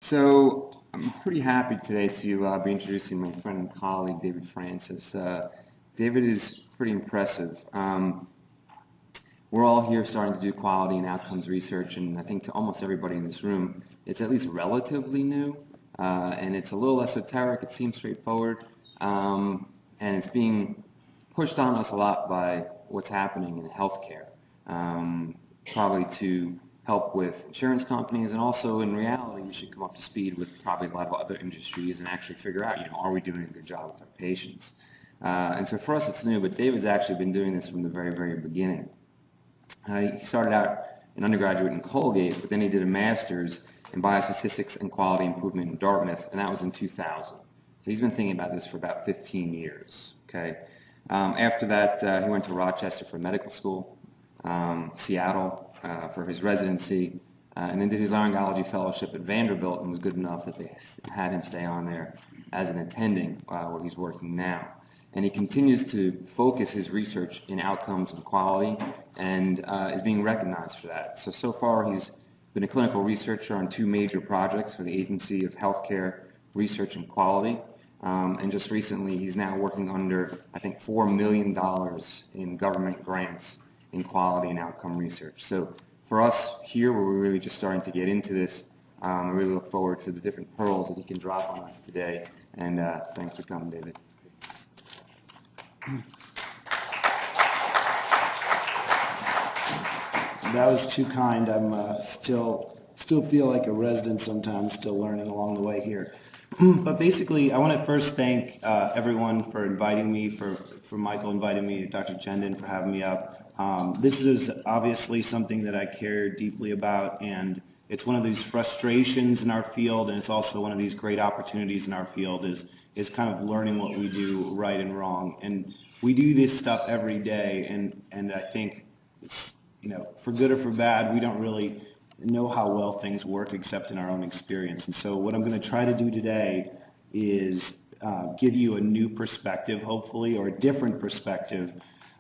So I'm pretty happy today to be introducing my friend and colleague, David Francis. David is pretty impressive. We're all here starting to do quality and outcomes research, and I think to almost everybody in this room, it's at least relatively new, and it's a little esoteric. It seems straightforward, and it's being pushed on us a lot by what's happening in healthcare, probably to help with insurance companies, and also in reality we should come up to speed with probably a lot of other industries and actually figure out, are we doing a good job with our patients? And so for us it's new, but David's actually been doing this from the very, very beginning. He started out an undergraduate in Colgate, but then he did a master's in biostatistics and quality improvement in Dartmouth, and that was in 2000. So he's been thinking about this for about 15 years. Okay. After that, he went to Rochester for medical school, Seattle for his residency, and then did his Otolaryngology fellowship at Vanderbilt, and was good enough that they had him stay on there as an attending where he's working now. And he continues to focus his research in outcomes and quality, and is being recognized for that. So far he's been a clinical researcher on 2 major projects for the Agency of Healthcare Research and Quality. And just recently he's now working under, I think, $4 million in government grants in quality and outcome research. So for us here, where we're really just starting to get into this, I really look forward to the different pearls that he can drop on us today. And thanks for coming, David. That was too kind. I'm still feel like a resident sometimes, still learning along the way here. But basically, I want to first thank everyone for inviting me, for Michael inviting me, Dr. Jendon for having me up. This is obviously something that I care deeply about, and it's one of these frustrations in our field, and it's also one of these great opportunities in our field is kind of learning what we do right and wrong. And we do this stuff every day, and I think it's, for good or for bad, we don't really know how well things work except in our own experience. And so what I'm going to try to do today is give you a new perspective, hopefully, or a different perspective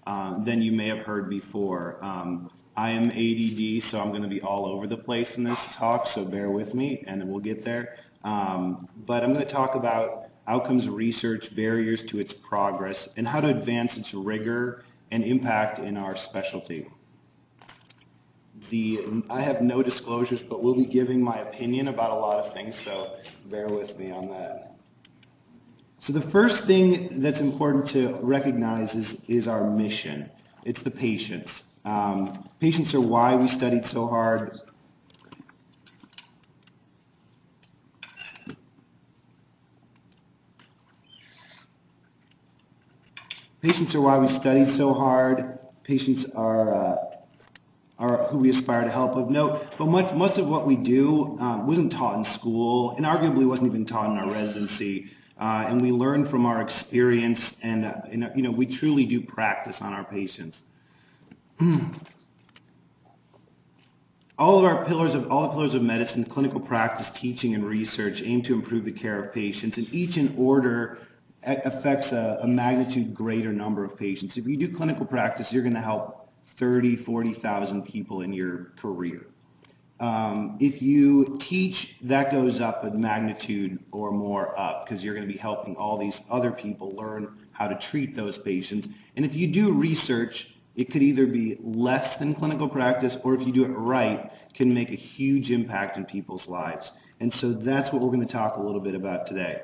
than you may have heard before. I am ADD, so I'm going to be all over the place in this talk, so bear with me and we'll get there. But I'm going to talk about outcomes research, barriers to its progress, and how to advance its rigor and impact in our specialty. I have no disclosures, but we'll be giving my opinion about a lot of things, so bear with me on that. So the first thing that's important to recognize is our mission. It's the patients. Patients are why we studied so hard. Patients are why we studied so hard. Patients are who we aspire to help. Of note, but much of what we do wasn't taught in school, and arguably wasn't even taught in our residency. And we learn from our experience, and we truly do practice on our patients. All the pillars of medicine, clinical practice, teaching, and research aim to improve the care of patients, and each in order affects a magnitude greater number of patients. If you do clinical practice, you're going to help 30, 40,000 people in your career. If you teach, that goes up a magnitude or more up, because you're going to be helping all these other people learn how to treat those patients. And if you do research, it could either be less than clinical practice, or if you do it right, can make a huge impact in people's lives. And so that's what we're going to talk a little bit about today.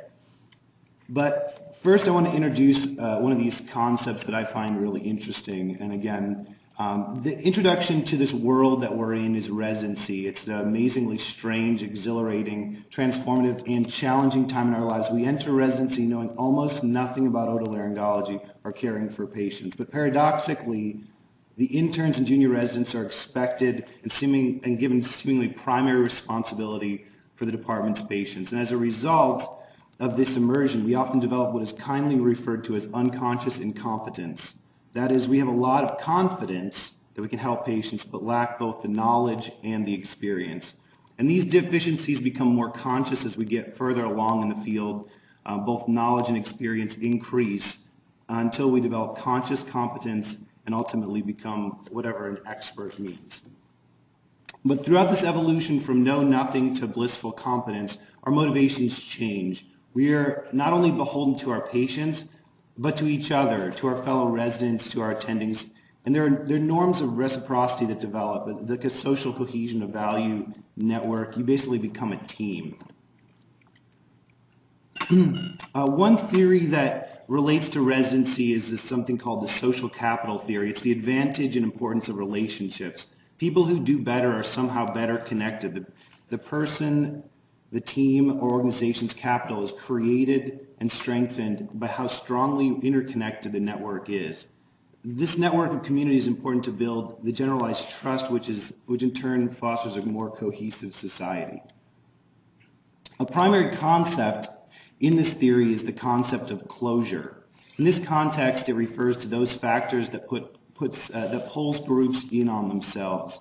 But first I want to introduce one of these concepts that I find really interesting. And again, the introduction to this world that we're in is residency. It's an amazingly strange, exhilarating, transformative, and challenging time in our lives. We enter residency knowing almost nothing about otolaryngology or caring for patients. But paradoxically, the interns and junior residents are expected and given seemingly primary responsibility for the department's patients. And as a result of this immersion, we often develop what is kindly referred to as unconscious incompetence. That is, we have a lot of confidence that we can help patients, but lack both the knowledge and the experience. And these deficiencies become more conscious as we get further along in the field. Both knowledge and experience increase until we develop conscious competence and ultimately become whatever an expert means. But throughout this evolution from know-nothing to blissful competence, our motivations change. We are not only beholden to our patients, but to each other, to our fellow residents, to our attendings. And there are norms of reciprocity that develop, like a social cohesion, a value network. You basically become a team. One theory that relates to residency is something called the social capital theory. It's the advantage and importance of relationships. People who do better are somehow better connected. The person, the team, or organization's capital is created and strengthened by how strongly interconnected the network is. This network of community is important to build the generalized trust, which in turn fosters a more cohesive society. A primary concept in this theory is the concept of closure. In this context, it refers to those factors that pulls groups in on themselves.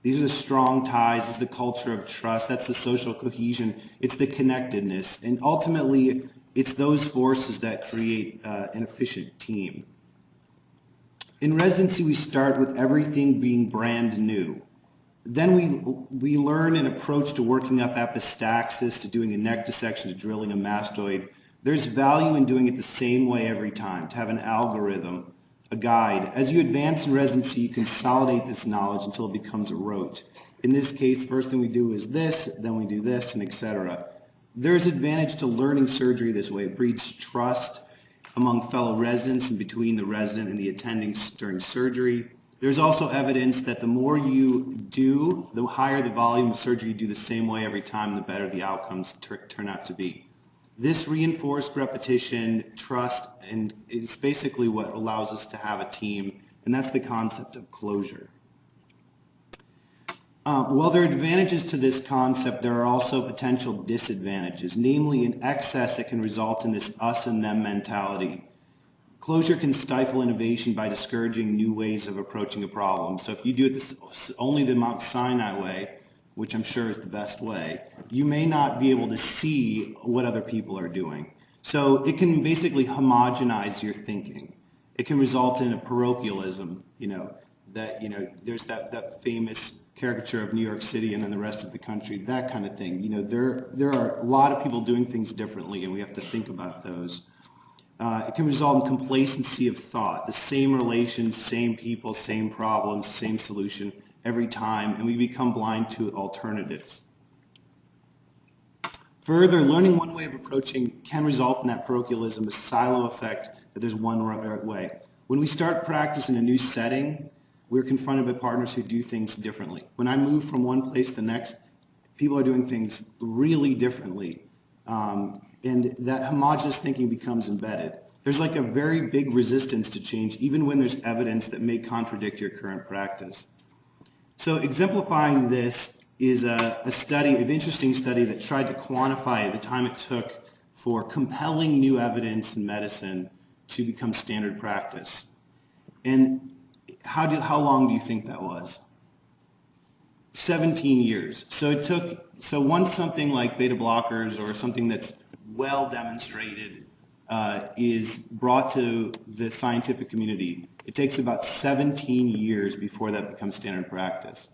These are the strong ties, this is the culture of trust, that's the social cohesion, it's the connectedness, and ultimately it's those forces that create an efficient team. In residency, we start with everything being brand new. Then we learn an approach to working up epistaxis, to doing a neck dissection, to drilling a mastoid. There's value in doing it the same way every time, to have an algorithm, a guide. As you advance in residency, you consolidate this knowledge until it becomes a rote. In this case, the first thing we do is this, then we do this, and etc. There's advantage to learning surgery this way. It breeds trust among fellow residents and between the resident and the attending during surgery. There's also evidence that the more you do, the higher the volume of surgery you do the same way every time, the better the outcomes turn out to be. This reinforced repetition, trust, and it's basically what allows us to have a team, and that's the concept of closure. While there are advantages to this concept, there are also potential disadvantages. Namely, in excess, it can result in this us and them mentality. Closure can stifle innovation by discouraging new ways of approaching a problem. So if you do it only the Mount Sinai way, which I'm sure is the best way, you may not be able to see what other people are doing. So it can basically homogenize your thinking. It can result in a parochialism, there's that famous caricature of New York City and then the rest of the country, that kind of thing. There are a lot of people doing things differently, and we have to think about those. It can result in complacency of thought, the same relations, same people, same problems, same solution every time, and we become blind to alternatives. Further, learning one way of approaching can result in that parochialism, a silo effect, that there's one right way. When we start practice in a new setting, we're confronted by partners who do things differently. When I move from one place to the next, people are doing things really differently. And that homogeneous thinking becomes embedded. There's like a very big resistance to change, even when there's evidence that may contradict your current practice. So exemplifying this is an interesting study that tried to quantify the time it took for compelling new evidence in medicine to become standard practice. And how long do you think that was? 17 years. So once something like beta blockers or something that's well demonstrated is brought to the scientific community, it takes about 17 years before that becomes standard practice.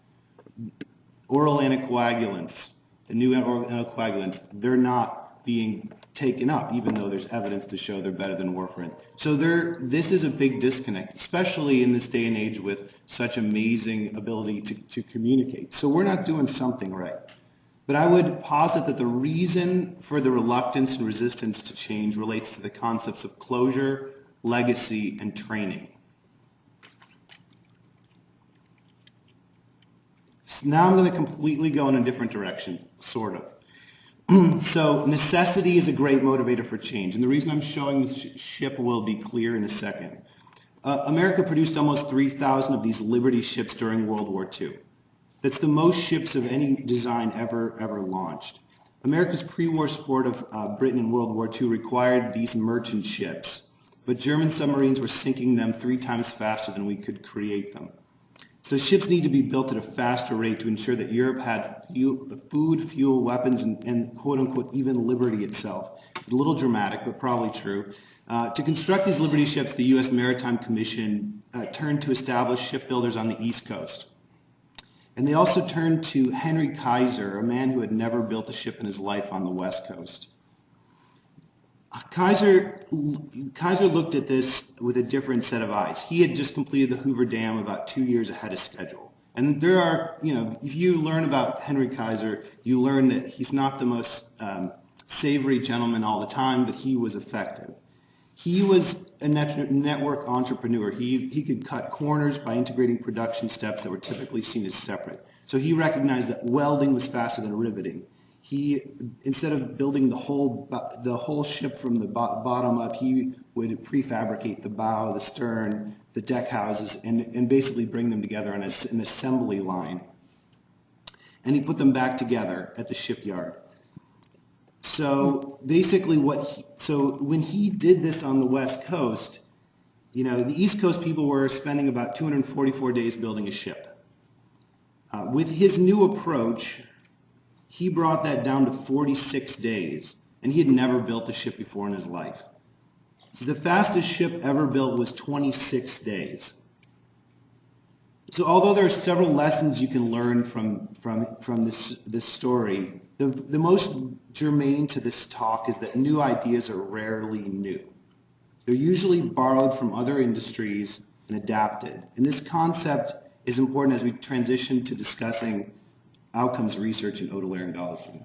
Oral anticoagulants, the new oral anticoagulants, they're not being taken up, even though there's evidence to show they're better than warfarin. So this is a big disconnect, especially in this day and age with such amazing ability to communicate. So we're not doing something right. But I would posit that the reason for the reluctance and resistance to change relates to the concepts of closure, legacy, and training. So now I'm going to completely go in a different direction, sort of. So necessity is a great motivator for change. And the reason I'm showing this ship will be clear in a second. America produced almost 3,000 of these Liberty ships during World War II. That's the most ships of any design ever launched. America's pre-war support of Britain in World War II required these merchant ships, but German submarines were sinking them 3 times faster than we could create them. So ships need to be built at a faster rate to ensure that Europe had food, fuel, weapons, and quote-unquote even liberty itself. A little dramatic, but probably true. To construct these Liberty ships, the U.S. Maritime Commission turned to established shipbuilders on the East Coast. And they also turned to Henry Kaiser, a man who had never built a ship in his life on the West Coast. Kaiser looked at this with a different set of eyes. He had just completed the Hoover Dam about 2 years ahead of schedule. And there are, if you learn about Henry Kaiser, you learn that he's not the most savory gentleman all the time, but he was effective. He was a network entrepreneur. He could cut corners by integrating production steps that were typically seen as separate. So he recognized that welding was faster than riveting. He, instead of building the whole ship from the bottom up, he would prefabricate the bow, the stern, the deck houses, and basically bring them together on an assembly line. And he put them back together at the shipyard. So basically when he did this on the West Coast, the East Coast people were spending about 244 days building a ship. With his new approach, he brought that down to 46 days, and he had never built a ship before in his life. So the fastest ship ever built was 26 days. So although there are several lessons you can learn from this story, the most germane to this talk is that new ideas are rarely new. They're usually borrowed from other industries and adapted. And this concept is important as we transition to discussing outcomes research in otolaryngology.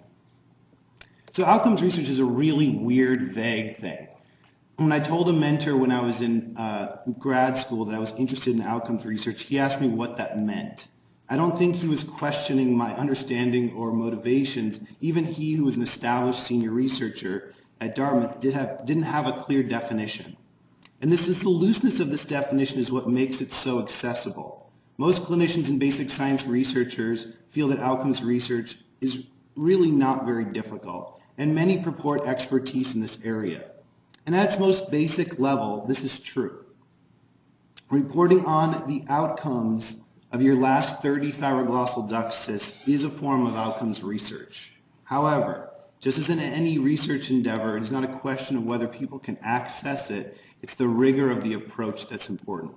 So outcomes research is a really weird, vague thing. When I told a mentor when I was in grad school that I was interested in outcomes research, he asked me what that meant. I don't think he was questioning my understanding or motivations. Even he, who was an established senior researcher at Dartmouth, didn't have a clear definition. And the looseness of this definition is what makes it so accessible. Most clinicians and basic science researchers feel that outcomes research is really not very difficult, and many purport expertise in this area. And at its most basic level, this is true. Reporting on the outcomes of your last 30 thyroglossal duct cysts is a form of outcomes research. However, just as in any research endeavor, it is not a question of whether people can access it, it's the rigor of the approach that's important.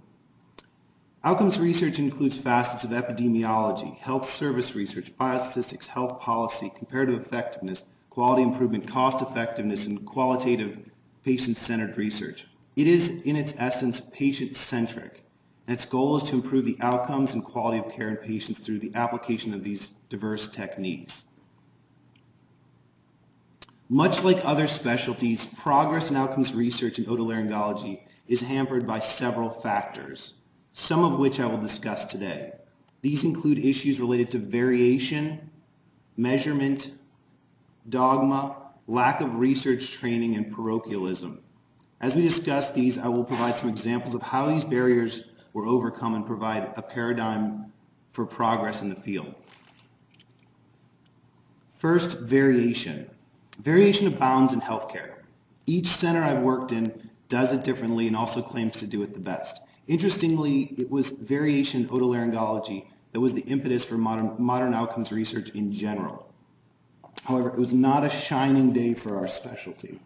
Outcomes research includes facets of epidemiology, health service research, biostatistics, health policy, comparative effectiveness, quality improvement, cost effectiveness, and qualitative patient-centered research. It is, in its essence, patient-centric, and its goal is to improve the outcomes and quality of care in patients through the application of these diverse techniques. Much like other specialties, progress in outcomes research in otolaryngology is hampered by several factors, some of which I will discuss today. These include issues related to variation, measurement, dogma, lack of research training, and parochialism. As we discuss these, I will provide some examples of how these barriers were overcome and provide a paradigm for progress in the field. First, variation. Variation abounds in healthcare. Each center I've worked in does it differently and also claims to do it the best. Interestingly, it was variation in otolaryngology that was the impetus for modern outcomes research in general. However, it was not a shining day for our specialty.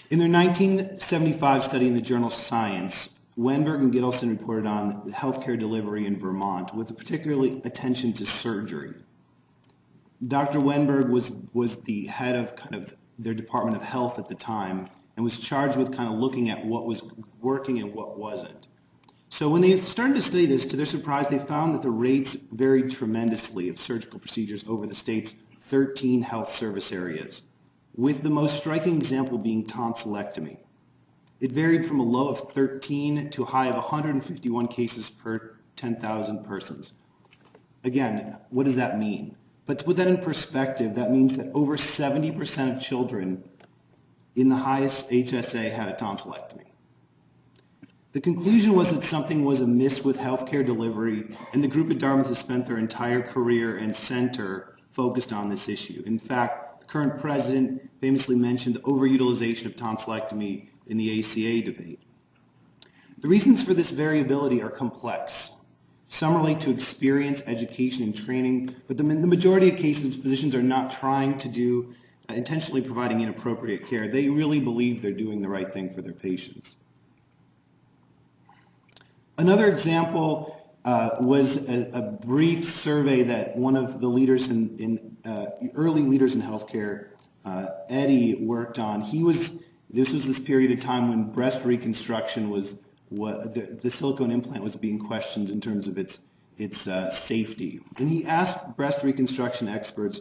In their 1975 study in the journal Science, Wenberg and Gittleson reported on healthcare delivery in Vermont with a particular attention to surgery. Dr. Wenberg was the head of their Department of Health at the time and was charged with looking at what was working and what wasn't. So when they started to study this, to their surprise, they found that the rates varied tremendously of surgical procedures over the state's 13 health service areas, with the most striking example being tonsillectomy. It varied from a low of 13 to a high of 151 cases per 10,000 persons. Again, what does that mean? But to put that in perspective, that means that over 70% of children in the highest HSA had a tonsillectomy. The conclusion was that something was amiss with healthcare delivery, and the group at Dartmouth has spent their entire career and center focused on this issue. In fact, the current president famously mentioned overutilization of tonsillectomy in the ACA debate. The reasons for this variability are complex. Some relate to experience, education, and training, but in the majority of cases, physicians are not trying to do intentionally providing inappropriate care. They really believe they're doing the right thing for their patients. Another example was a brief survey that one of the leaders early leaders in healthcare, Eddie, worked on. This was this period of time when breast reconstruction was the silicone implant was being questioned in terms of its safety. And he asked breast reconstruction experts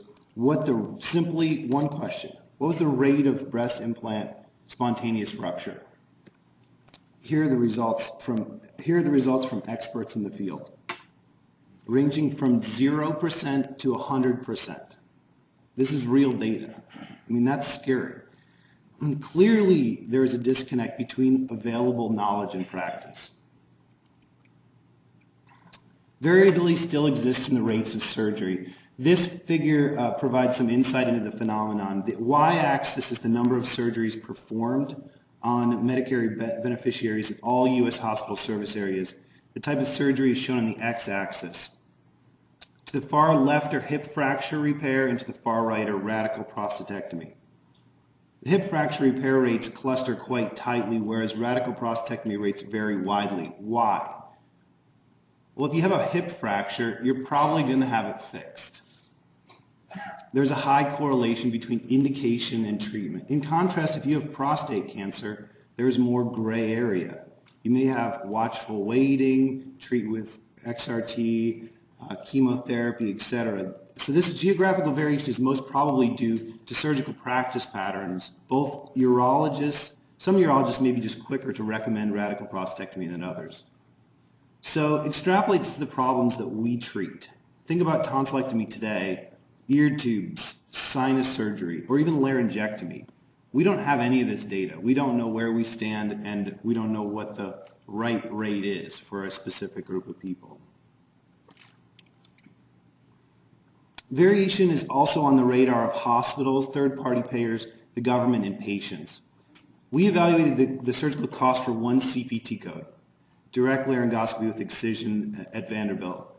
simply one question: what was the rate of breast implant spontaneous rupture? Here are the results from experts in the field, ranging from 0% to 100%. This is real data. I mean, that's scary. And clearly, there is a disconnect between available knowledge and practice. Variability still exists in the rates of surgery. This figure provides some insight into the phenomenon. The y-axis is the number of surgeries performed on Medicare beneficiaries in all U.S. hospital service areas. The type of surgery is shown on the x-axis. To the far left are hip fracture repair, and to the far right are radical prostatectomy. The hip fracture repair rates cluster quite tightly, whereas radical prostatectomy rates vary widely. Why? Well, if you have a hip fracture, you're probably going to have it fixed. There's a high correlation between indication and treatment. In contrast, if you have prostate cancer, there's more gray area. You may have watchful waiting, treat with XRT, chemotherapy, etc. So this geographical variation is most probably due to surgical practice patterns. Some urologists may be just quicker to recommend radical prostatectomy than others. So extrapolate this to the problems that we treat. Think about tonsillectomy today, ear tubes, sinus surgery, or even laryngectomy. We don't have any of this data. We don't know where we stand, and we don't know what the right rate is for a specific group of people. Variation is also on the radar of hospitals, third-party payers, the government, and patients. We evaluated the surgical cost for one CPT code, direct laryngoscopy with excision at Vanderbilt.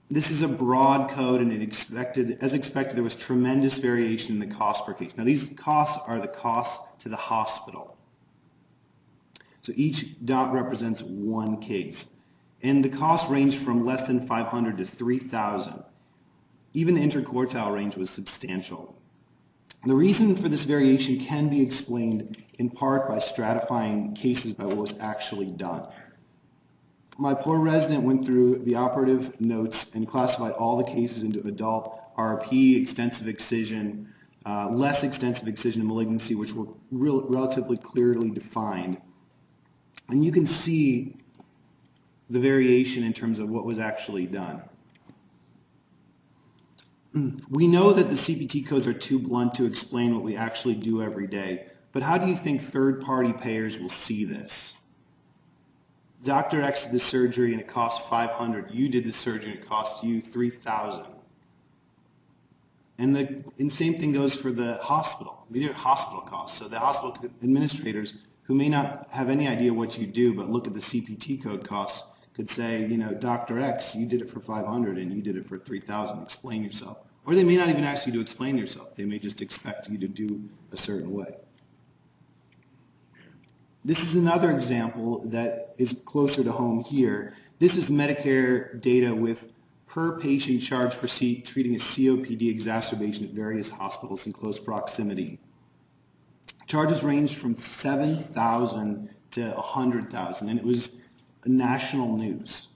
This is a broad code, and as expected, there was tremendous variation in the cost per case. Now, these costs are the costs to the hospital. So each dot represents one case. And the cost ranged from less than $500 to $3,000. Even the interquartile range was substantial. The reason for this variation can be explained in part by stratifying cases by what was actually done. My poor resident went through the operative notes and classified all the cases into adult RP, extensive excision, less extensive excision and malignancy, which were relatively clearly defined. And you can see the variation in terms of what was actually done. We know that the CPT codes are too blunt to explain what we actually do every day, but how do you think third-party payers will see this? Dr. X did the surgery and it cost $500. You did the surgery and it cost you $3,000. And the same thing goes for the hospital. These are hospital costs. So the hospital administrators who may not have any idea what you do but look at the CPT code costs could say, you know, Dr. X, you did it for $500 and you did it for $3,000. Explain yourself. Or they may not even ask you to explain yourself. They may just expect you to do a certain way. This is another example that is closer to home here. This is Medicare data with per patient charge for treating a COPD exacerbation at various hospitals in close proximity. Charges ranged from $7,000 to $100,000, and it was national news.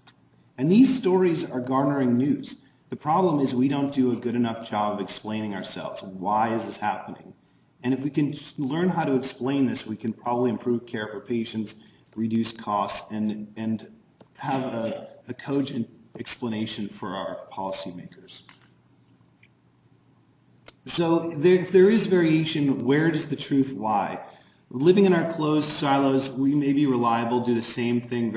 And these stories are garnering news. The problem is we don't do a good enough job of explaining ourselves. Why is this happening? And if we can learn how to explain this, we can probably improve care for patients, reduce costs, and have a cogent explanation for our policymakers. So if there is variation, where does the truth lie? Living in our closed silos, we may be reliable, do the same thing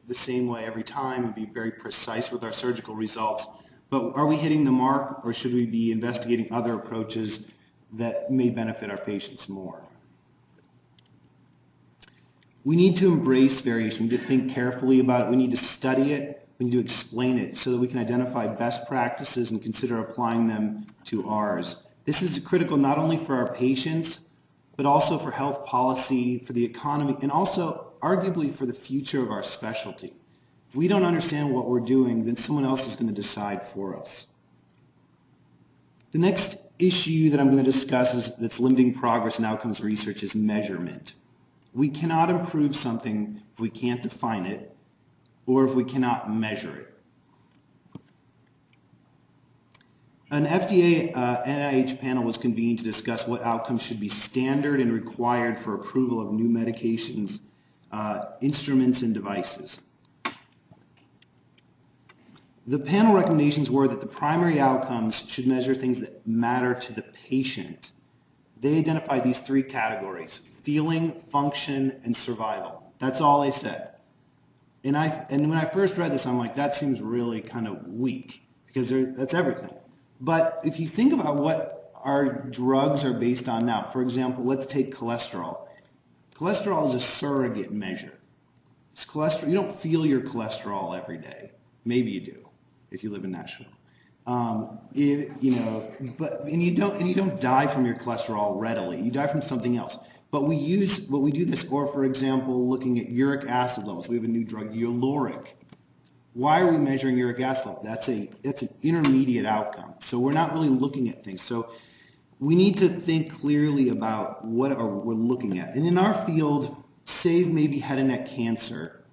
the same way every time, and be very precise with our surgical results. But are we hitting the mark, or should we be investigating other approaches that may benefit our patients more? We need to embrace variation. We need to think carefully about it. We need to study it. We need to explain it so that we can identify best practices and consider applying them to ours. This is critical not only for our patients, but also for health policy, for the economy, and also arguably for the future of our specialty. If we don't understand what we're doing, then someone else is going to decide for us. The next issue that I'm going to discuss that's limiting progress in outcomes research is measurement. We cannot improve something if we can't define it or if we cannot measure it. An FDA NIH panel was convened to discuss what outcomes should be standard and required for approval of new medications, instruments, and devices. The panel recommendations were that the primary outcomes should measure things that matter to the patient. They identified these three categories: feeling, function, and survival. That's all they said. And when I first read this, I'm like, that seems really kind of weak, because that's everything. But if you think about what our drugs are based on now, for example, let's take cholesterol. Cholesterol is a surrogate measure. It's cholesterol. You don't feel your cholesterol every day. Maybe you do if you live in Nashville. You don't die from your cholesterol readily. You die from something else. But we do this, or for example, looking at uric acid levels. We have a new drug, Oloric. Why are we measuring uric acid level? That's an intermediate outcome. So we're not really looking at things. So we need to think clearly about what we're looking at. And in our field, save maybe head and neck cancer,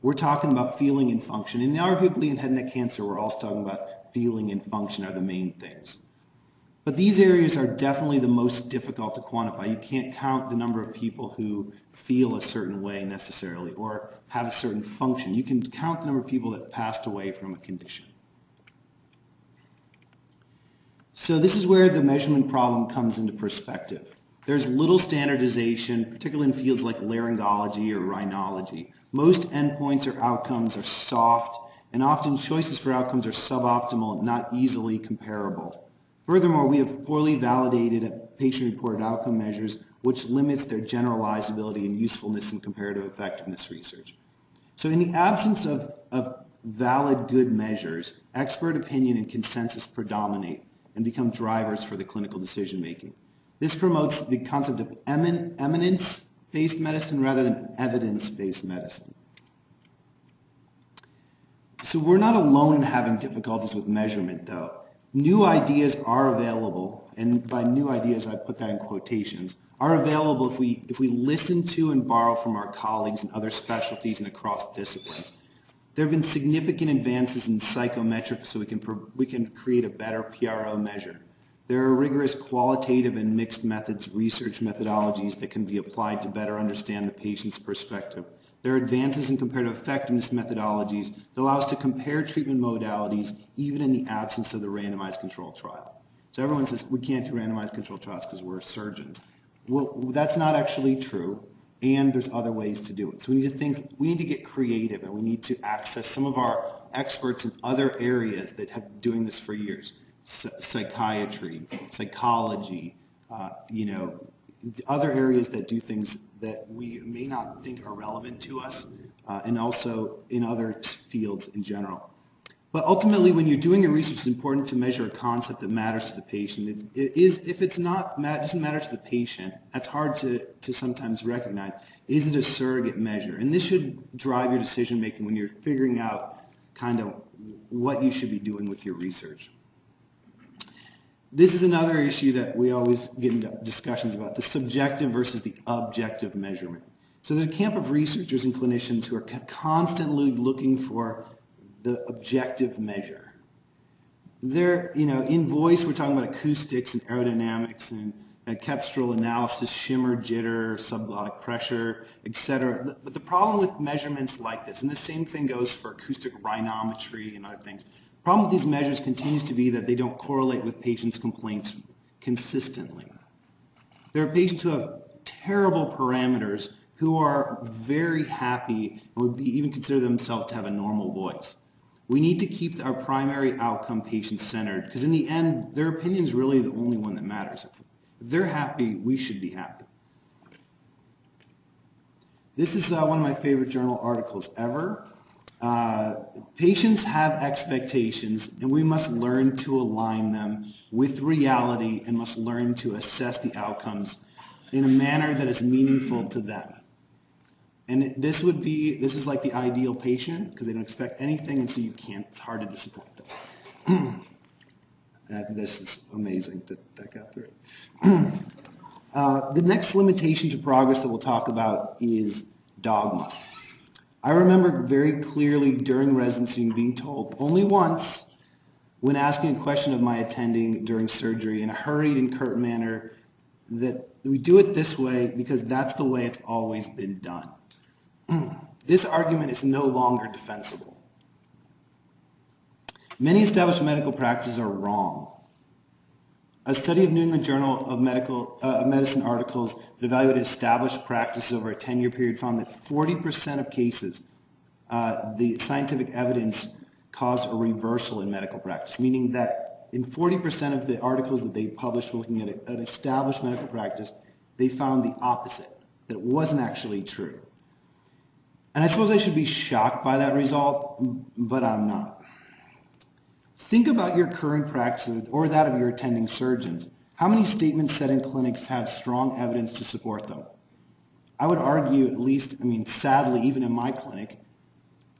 we're talking about feeling and function. And arguably in head and neck cancer, we're also talking about feeling and function are the main things. But these areas are definitely the most difficult to quantify. You can't count the number of people who feel a certain way necessarily or have a certain function. You can count the number of people that passed away from a condition. So this is where the measurement problem comes into perspective. There's little standardization, particularly in fields like laryngology or rhinology. Most endpoints or outcomes are soft, and often choices for outcomes are suboptimal and not easily comparable. Furthermore, we have poorly validated patient-reported outcome measures, which limits their generalizability and usefulness in comparative effectiveness research. So in the absence of valid good measures, expert opinion and consensus predominate and become drivers for the clinical decision-making. This promotes the concept of eminence-based medicine rather than evidence-based medicine. So we're not alone in having difficulties with measurement, though. New ideas are available, and by new ideas I put that in quotations, are available if we listen to and borrow from our colleagues in other specialties and across disciplines. There have been significant advances in psychometrics so we can create a better PRO measure. There are rigorous qualitative and mixed methods research methodologies that can be applied to better understand the patient's perspective. There are advances in comparative effectiveness methodologies that allow us to compare treatment modalities even in the absence of the randomized controlled trial. So everyone says we can't do randomized controlled trials because we're surgeons. Well, that's not actually true, and there's other ways to do it. So we need to get creative, and we need to access some of our experts in other areas that have been doing this for years. Psychiatry, psychology, other areas that do things that we may not think are relevant to us, and also in other fields in general. But ultimately, when you're doing your research, it's important to measure a concept that matters to the patient. If it doesn't matter to the patient, that's hard to sometimes recognize. Is it a surrogate measure? And this should drive your decision making when you're figuring out kind of what you should be doing with your research. This is another issue that we always get into discussions about, the subjective versus the objective measurement. So there's a camp of researchers and clinicians who are constantly looking for the objective measure. In voice, we're talking about acoustics and aerodynamics and cepstral analysis, shimmer, jitter, subglottic pressure, etc. But the problem with measurements like this, and the same thing goes for acoustic rhinometry and other things, the problem with these measures continues to be that they don't correlate with patients' complaints consistently. There are patients who have terrible parameters who are very happy and would even consider themselves to have a normal voice. We need to keep our primary outcome patient-centered because in the end, their opinion is really the only one that matters. If they're happy, we should be happy. This is one of my favorite journal articles ever. Patients have expectations, and we must learn to align them with reality and must learn to assess the outcomes in a manner that is meaningful to them. And this is like the ideal patient because they don't expect anything, and so it's hard to disappoint them. This is amazing that got through. The next limitation to progress that we'll talk about is dogma. I remember very clearly during residency being told only once when asking a question of my attending during surgery in a hurried and curt manner that we do it this way because that's the way it's always been done. This argument is no longer defensible. Many established medical practices are wrong. A study of New England Journal of Medicine articles that evaluated established practices over a 10-year period found that 40% of cases, the scientific evidence caused a reversal in medical practice, meaning that in 40% of the articles that they published looking at an established medical practice, they found the opposite, that it wasn't actually true. And I suppose I should be shocked by that result, but I'm not. Think about your current practice or that of your attending surgeons. How many statements said in clinics have strong evidence to support them? I would argue, at least, sadly, even in my clinic,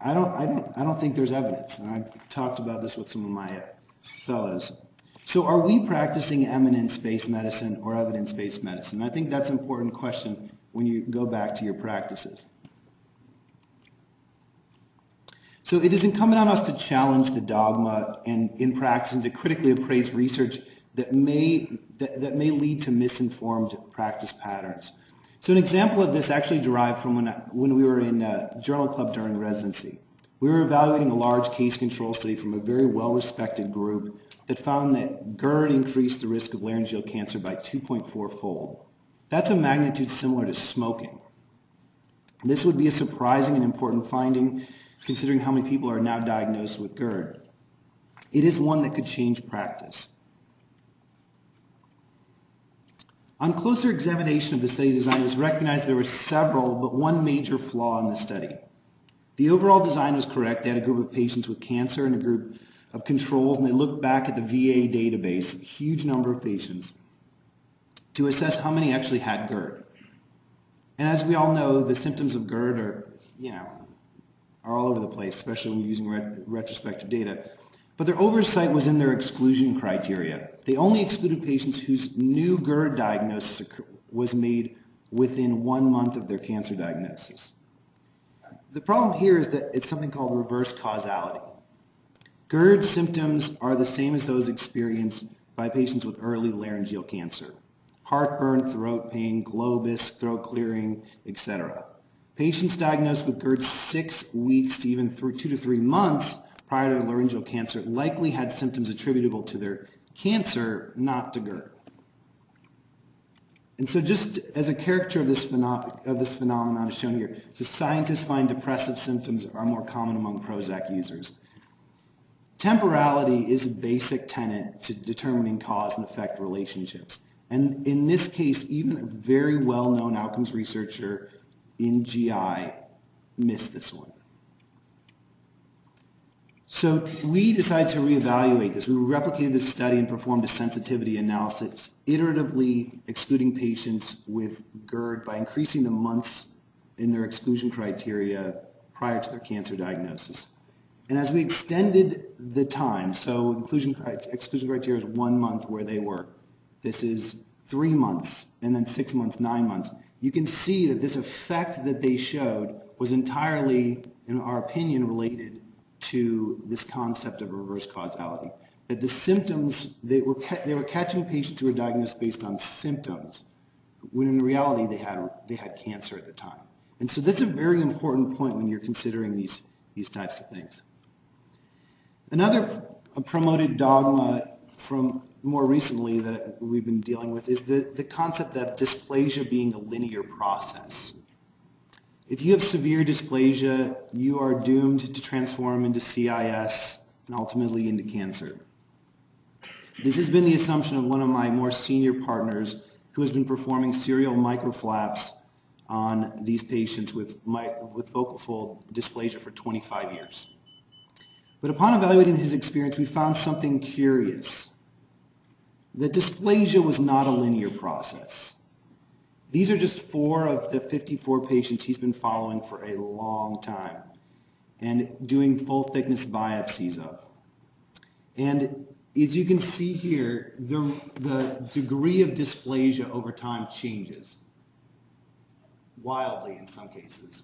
I don't think there's evidence. And I've talked about this with some of my fellows. So are we practicing eminence-based medicine or evidence-based medicine? I think that's an important question when you go back to your practices. So it is incumbent on us to challenge the dogma and in practice and to critically appraise research that may lead to misinformed practice patterns. So an example of this actually derived from when we were in Journal Club during residency. We were evaluating a large case control study from a very well-respected group that found that GERD increased the risk of laryngeal cancer by 2.4-fold. That's a magnitude similar to smoking. This would be a surprising and important finding considering how many people are now diagnosed with GERD. It is one that could change practice. On closer examination of the study design, it was recognized there were several, but one major flaw in the study. The overall design was correct. They had a group of patients with cancer and a group of controls, and they looked back at the VA database, a huge number of patients, to assess how many actually had GERD. And as we all know, the symptoms of GERD are all over the place, especially when you're using retrospective data. But their oversight was in their exclusion criteria. They only excluded patients whose new GERD diagnosis was made within 1 month of their cancer diagnosis. The problem here is that it's something called reverse causality. GERD symptoms are the same as those experienced by patients with early laryngeal cancer. Heartburn, throat pain, globus, throat clearing, etc. Patients diagnosed with GERD 6 weeks to even 2 to 3 months prior to laryngeal cancer likely had symptoms attributable to their cancer, not to GERD. And so just as a caricature of this phenomenon is shown here, so scientists find depressive symptoms are more common among Prozac users. Temporality is a basic tenet to determining cause and effect relationships. And in this case, even a very well-known outcomes researcher in GI missed this one. So we decided to reevaluate this. We replicated this study and performed a sensitivity analysis, iteratively excluding patients with GERD by increasing the months in their exclusion criteria prior to their cancer diagnosis. And as we extended the time, so exclusion criteria is 1 month where they were. This is 3 months, and then 6 months, 9 months. You can see that this effect that they showed was entirely, in our opinion, related to this concept of reverse causality. That the symptoms, they were catching patients who were diagnosed based on symptoms, when in reality they had cancer at the time. And so that's a very important point when you're considering these types of things. Another promoted dogma from more recently that we've been dealing with is the concept of dysplasia being a linear process. If you have severe dysplasia, you are doomed to transform into CIS and ultimately into cancer. This has been the assumption of one of my more senior partners who has been performing serial microflaps on these patients with vocal fold dysplasia for 25 years. But upon evaluating his experience, we found something curious. That dysplasia was not a linear process. These are just 4 of the 54 patients he's been following for a long time and doing full thickness biopsies of. And as you can see here, the degree of dysplasia over time changes wildly in some cases.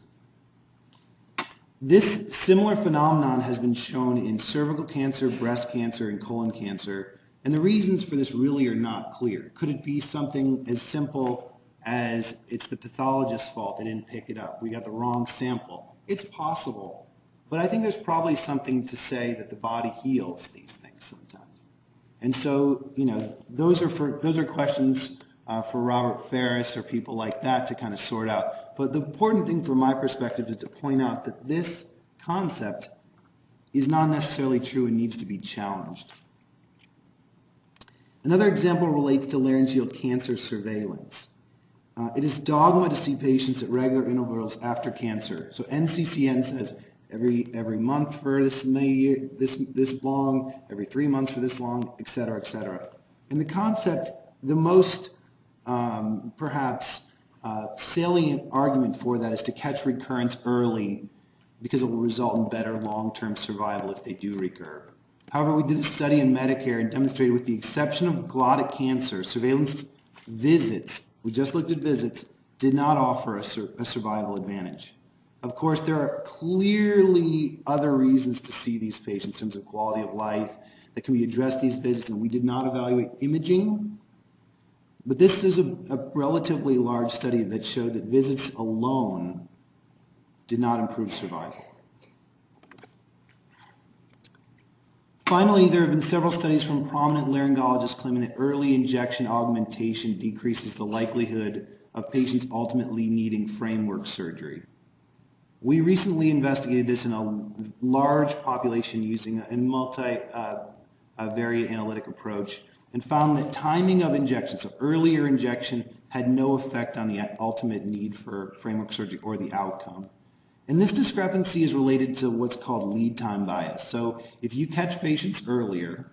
This similar phenomenon has been shown in cervical cancer, breast cancer, and colon cancer, and the reasons for this really are not clear. Could it be something as simple as it's the pathologist's fault, they didn't pick it up, we got the wrong sample? It's possible, but I think there's probably something to say that the body heals these things sometimes. And so, you know, those are questions for Robert Ferris or people like that to kind of sort out. But the important thing from my perspective is to point out that this concept is not necessarily true and needs to be challenged. Another example relates to laryngeal cancer surveillance. It is dogma to see patients at regular intervals after cancer. So NCCN says every month for this long, every 3 months for this long, et cetera, et cetera. And the concept, the most perhaps salient argument for that is to catch recurrence early because it will result in better long-term survival if they do recur. However, we did a study in Medicare and demonstrated with the exception of glottic cancer, surveillance visits, we just looked at visits, did not offer a survival advantage. Of course, there are clearly other reasons to see these patients in terms of quality of life that can be addressed these visits, and we did not evaluate imaging. But this is a relatively large study that showed that visits alone did not improve survival. Finally, there have been several studies from prominent laryngologists claiming that early injection augmentation decreases the likelihood of patients ultimately needing framework surgery. We recently investigated this in a large population using a multivariate analytic approach and found that timing of injection, so earlier injection, had no effect on the ultimate need for framework surgery or the outcome. And this discrepancy is related to what's called lead time bias. So if you catch patients earlier,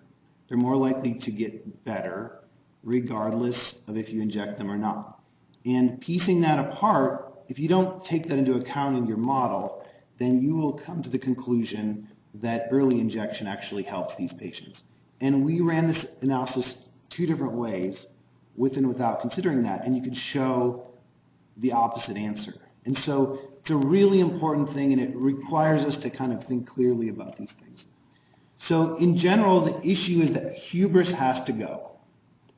they're more likely to get better regardless of if you inject them or not. And piecing that apart, if you don't take that into account in your model, then you will come to the conclusion that early injection actually helps these patients. And we ran this analysis 2 different ways, with and without considering that, and you could show the opposite answer. And so it's a really important thing, and it requires us to kind of think clearly about these things. So in general, the issue is that hubris has to go.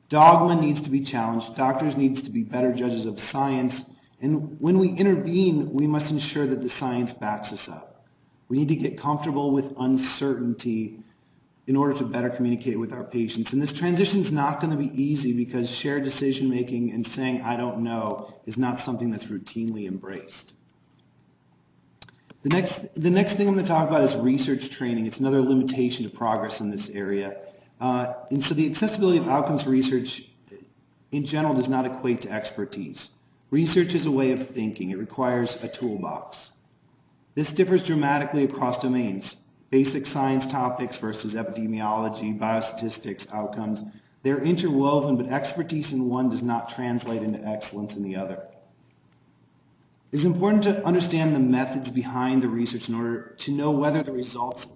Dogma needs to be challenged. Doctors need to be better judges of science. And when we intervene, we must ensure that the science backs us up. We need to get comfortable with uncertainty in order to better communicate with our patients. And this transition is not going to be easy because shared decision making and saying I don't know is not something that's routinely embraced. The next thing I'm going to talk about is research training. It's another limitation to progress in this area. And so the accessibility of outcomes research in general does not equate to expertise. Research is a way of thinking. It requires a toolbox. This differs dramatically across domains. Basic science topics versus epidemiology, biostatistics, outcomes. They're interwoven, but expertise in one does not translate into excellence in the other. It's important to understand the methods behind the research in order to know whether the results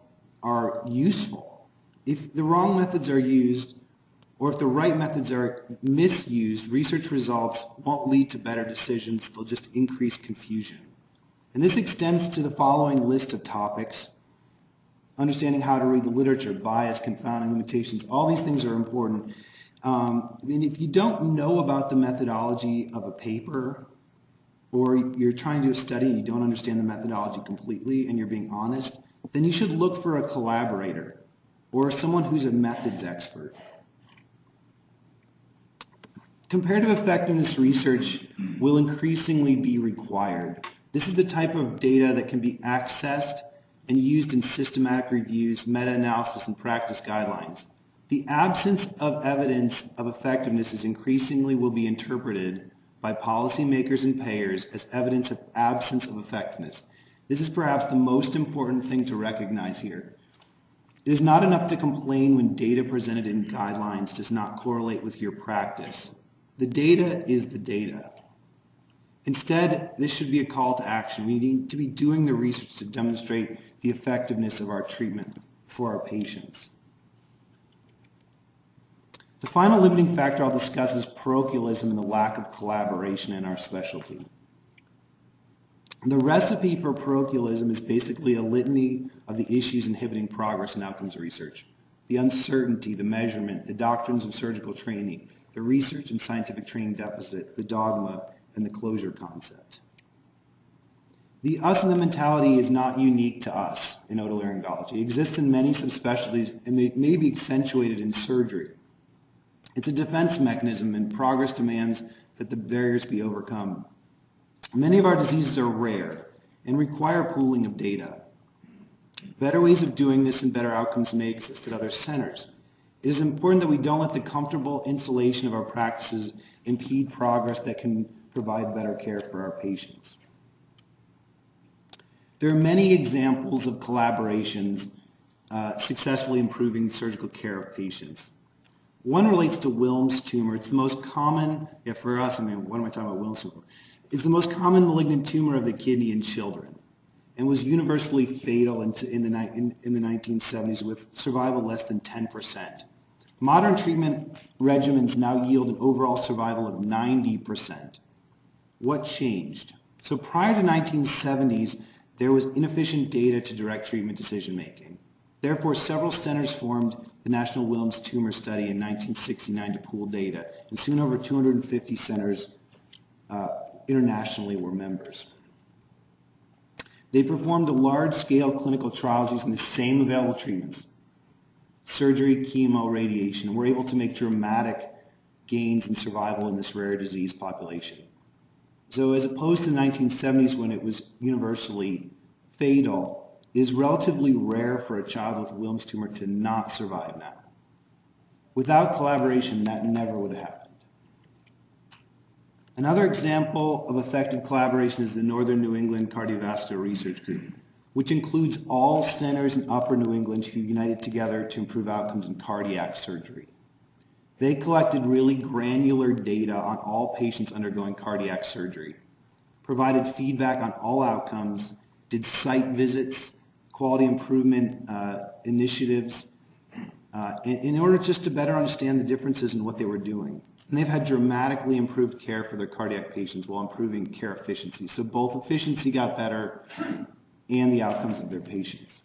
are useful. If the wrong methods are used, or if the right methods are misused, research results won't lead to better decisions, they'll just increase confusion. And this extends to the following list of topics. Understanding how to read the literature, bias, confounding limitations, all these things are important. And if you don't know about the methodology of a paper, or you're trying to do a study and you don't understand the methodology completely and you're being honest, then you should look for a collaborator or someone who's a methods expert. Comparative effectiveness research will increasingly be required. This is the type of data that can be accessed and used in systematic reviews, meta-analysis, and practice guidelines. The absence of evidence of effectiveness is increasingly will be interpreted by policymakers and payers as evidence of absence of effectiveness. This is perhaps the most important thing to recognize here. It is not enough to complain when data presented in guidelines does not correlate with your practice. The data is the data. Instead, this should be a call to action. We need to be doing the research to demonstrate the effectiveness of our treatment for our patients. The final limiting factor I'll discuss is parochialism and the lack of collaboration in our specialty. The recipe for parochialism is basically a litany of the issues inhibiting progress in outcomes research. The uncertainty, the measurement, the doctrines of surgical training, the research and scientific training deficit, the dogma, and the closure concept. The us and the mentality is not unique to us in otolaryngology. It exists in many subspecialties and may be accentuated in surgery. It's a defense mechanism, and progress demands that the barriers be overcome. Many of our diseases are rare and require pooling of data. Better ways of doing this and better outcomes may exist at other centers. It is important that we don't let the comfortable insulation of our practices impede progress that can provide better care for our patients. There are many examples of collaborations successfully improving surgical care of patients. One relates to Wilms tumor. It's the most common, for us, what am I talking about Wilms tumor? It's the most common malignant tumor of the kidney in children and was universally fatal in the 1970s with survival less than 10%. Modern treatment regimens now yield an overall survival of 90%. What changed? So prior to 1970s, there was inefficient data to direct treatment decision making. Therefore, several centers formed the National Wilms Tumor Study in 1969 to pool data, and soon over 250 centers internationally were members. They performed large-scale clinical trials using the same available treatments, surgery, chemo, radiation, and were able to make dramatic gains in survival in this rare disease population. So as opposed to the 1970s when it was universally fatal, it is relatively rare for a child with Wilms tumor to not survive now. Without collaboration, that never would have happened. Another example of effective collaboration is the Northern New England Cardiovascular Research Group, which includes all centers in Upper New England who united together to improve outcomes in cardiac surgery. They collected really granular data on all patients undergoing cardiac surgery, provided feedback on all outcomes, did site visits, quality improvement initiatives, in order just to better understand the differences in what they were doing. And they've had dramatically improved care for their cardiac patients while improving care efficiency. So both efficiency got better and the outcomes of their patients.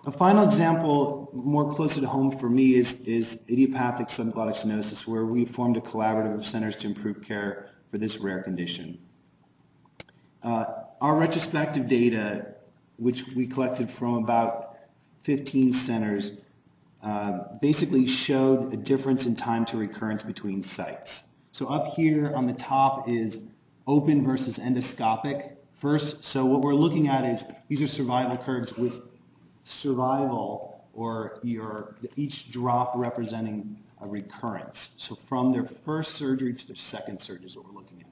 A final example, more closer to home for me, is idiopathic subglottic stenosis, where we formed a collaborative of centers to improve care for this rare condition. Our retrospective data, which we collected from about 15 centers, basically showed a difference in time to recurrence between sites. So up here on the top is open versus endoscopic. First, so what we're looking at is these are survival curves with survival, or each drop representing a recurrence. So from their first surgery to their second surgery is what we're looking at.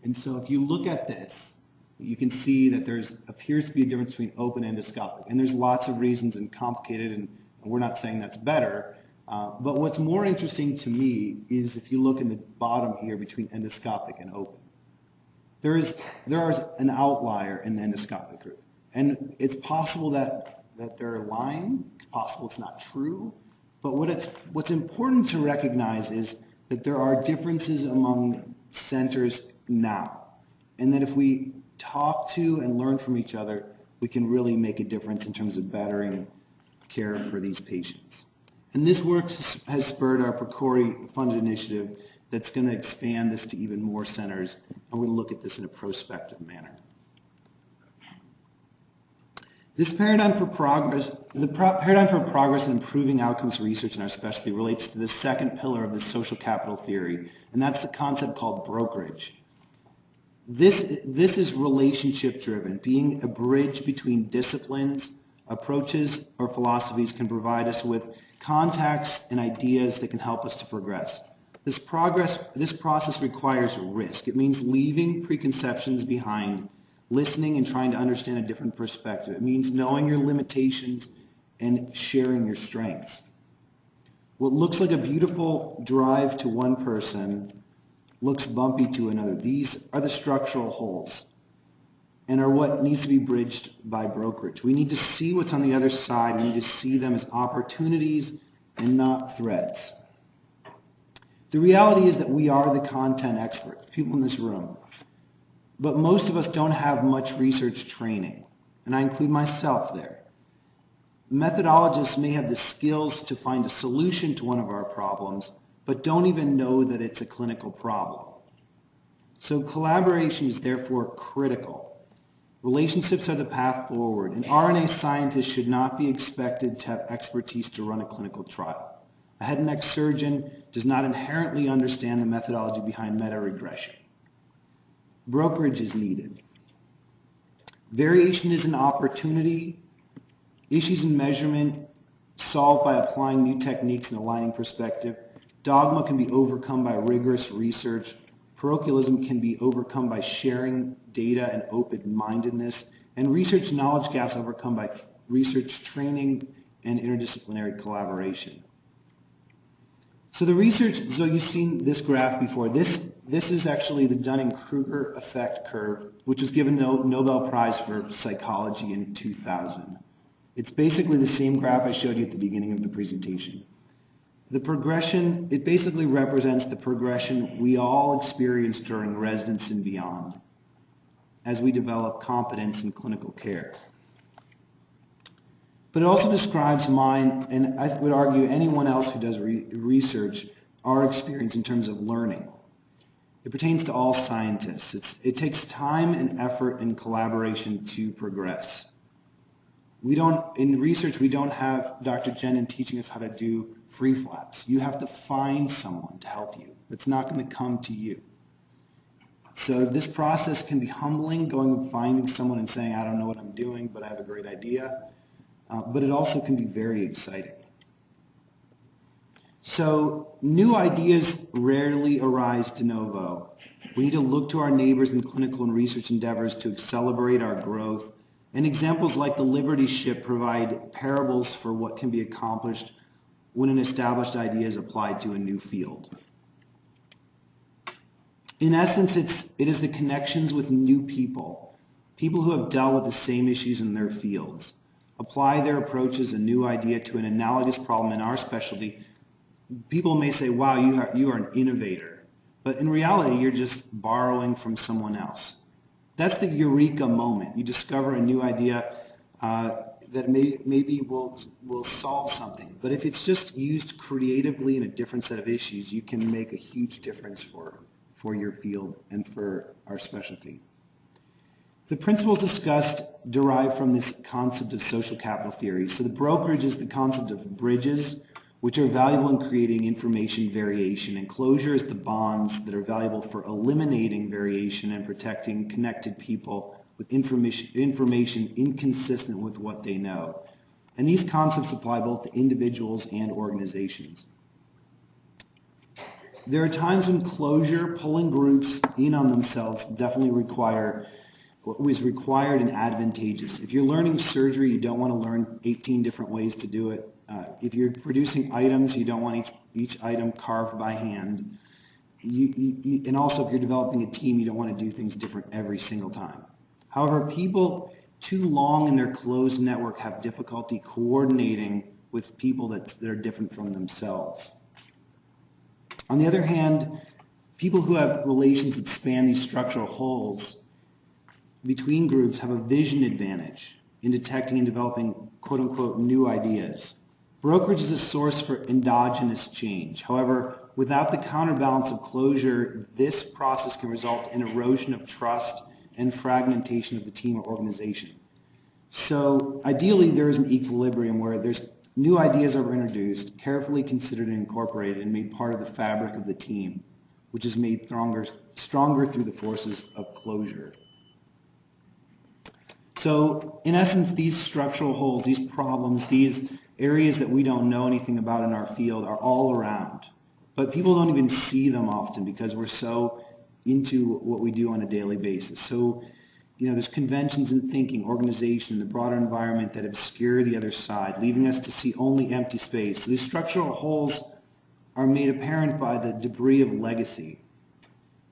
And so if you look at this, you can see that there appears to be a difference between open and endoscopic. And there's lots of reasons and complicated, and we're not saying that's better. But what's more interesting to me is if you look in the bottom here between endoscopic and open. There is an outlier in the endoscopic group. And it's possible that they're lying, it's possible it's not true. But what's important to recognize is that there are differences among centers now. And that if we talk to and learn from each other, we can really make a difference in terms of bettering care for these patients. And this work has spurred our PCORI-funded initiative that's going to expand this to even more centers, and we're going to look at this in a prospective manner. This paradigm for progress, paradigm for progress in improving outcomes research in our specialty relates to the second pillar of the social capital theory, and that's the concept called brokerage. This is relationship driven. Being a bridge between disciplines, approaches, or philosophies can provide us with contacts and ideas that can help us to progress. This process requires risk. It means leaving preconceptions behind, listening and trying to understand a different perspective. It means knowing your limitations and sharing your strengths. What looks like a beautiful drive to one person looks bumpy to another. These are the structural holes and are what needs to be bridged by brokerage. We need to see what's on the other side. We need to see them as opportunities and not threats. The reality is that we are the content experts, people in this room. But most of us don't have much research training, and I include myself there. Methodologists may have the skills to find a solution to one of our problems, but don't even know that it's a clinical problem. So collaboration is therefore critical. Relationships are the path forward, and RNA scientists should not be expected to have expertise to run a clinical trial. A head and neck surgeon does not inherently understand the methodology behind meta-regression. Brokerage is needed. Variation is an opportunity. Issues in measurement solved by applying new techniques and aligning perspective. Dogma can be overcome by rigorous research. Parochialism can be overcome by sharing data and open-mindedness, and research knowledge gaps overcome by research training and interdisciplinary collaboration. So the research, so you've seen this graph before. This is actually the Dunning-Kruger effect curve, which was given the Nobel Prize for Psychology in 2000. It's basically the same graph I showed you at the beginning of the presentation. The progression, it basically represents the progression we all experience during residency and beyond as we develop competence in clinical care. But it also describes mine, and I would argue anyone else who does research, our experience in terms of learning. It pertains to all scientists. It takes time and effort and collaboration to progress. In research, we don't have Dr. Jenin teaching us how to do free flaps. You have to find someone to help you. It's not going to come to you. So this process can be humbling, going and finding someone and saying, I don't know what I'm doing, but I have a great idea. But it also can be very exciting. So new ideas rarely arise de novo. We need to look to our neighbors in clinical and research endeavors to accelerate our growth. And examples like the Liberty Ship provide parables for what can be accomplished when an established idea is applied to a new field. In essence, it is the connections with new people who have dealt with the same issues in their fields, apply their approaches, a new idea to an analogous problem in our specialty. People may say, wow, you are an innovator. But in reality, you're just borrowing from someone else. That's the eureka moment. You discover a new idea that maybe will solve something. But if it's just used creatively in a different set of issues, you can make a huge difference for your field and for our specialty. The principles discussed derive from this concept of social capital theory. So the brokerage is the concept of bridges, which are valuable in creating information variation, and closure is the bonds that are valuable for eliminating variation and protecting connected people with information inconsistent with what they know. And these concepts apply both to individuals and organizations. There are times when closure, pulling groups in on themselves, definitely is required and advantageous. If you're learning surgery, you don't want to learn 18 different ways to do it. If you're producing items, you don't want each item carved by hand. And also, if you're developing a team, you don't want to do things different every single time. However, people too long in their closed network have difficulty coordinating with people that are different from themselves. On the other hand, people who have relations that span these structural holes between groups have a vision advantage in detecting and developing quote-unquote new ideas. Brokerage is a source for endogenous change. However, without the counterbalance of closure, this process can result in erosion of trust and fragmentation of the team or organization. So ideally, there is an equilibrium where there's new ideas are introduced, carefully considered and incorporated, and made part of the fabric of the team, which is made stronger through the forces of closure. So in essence, these structural holes, these problems, these areas that we don't know anything about in our field are all around. But people don't even see them often because we're so into what we do on a daily basis. So, there's conventions in thinking, organization, the broader environment that obscure the other side, leaving us to see only empty space. So these structural holes are made apparent by the debris of legacy.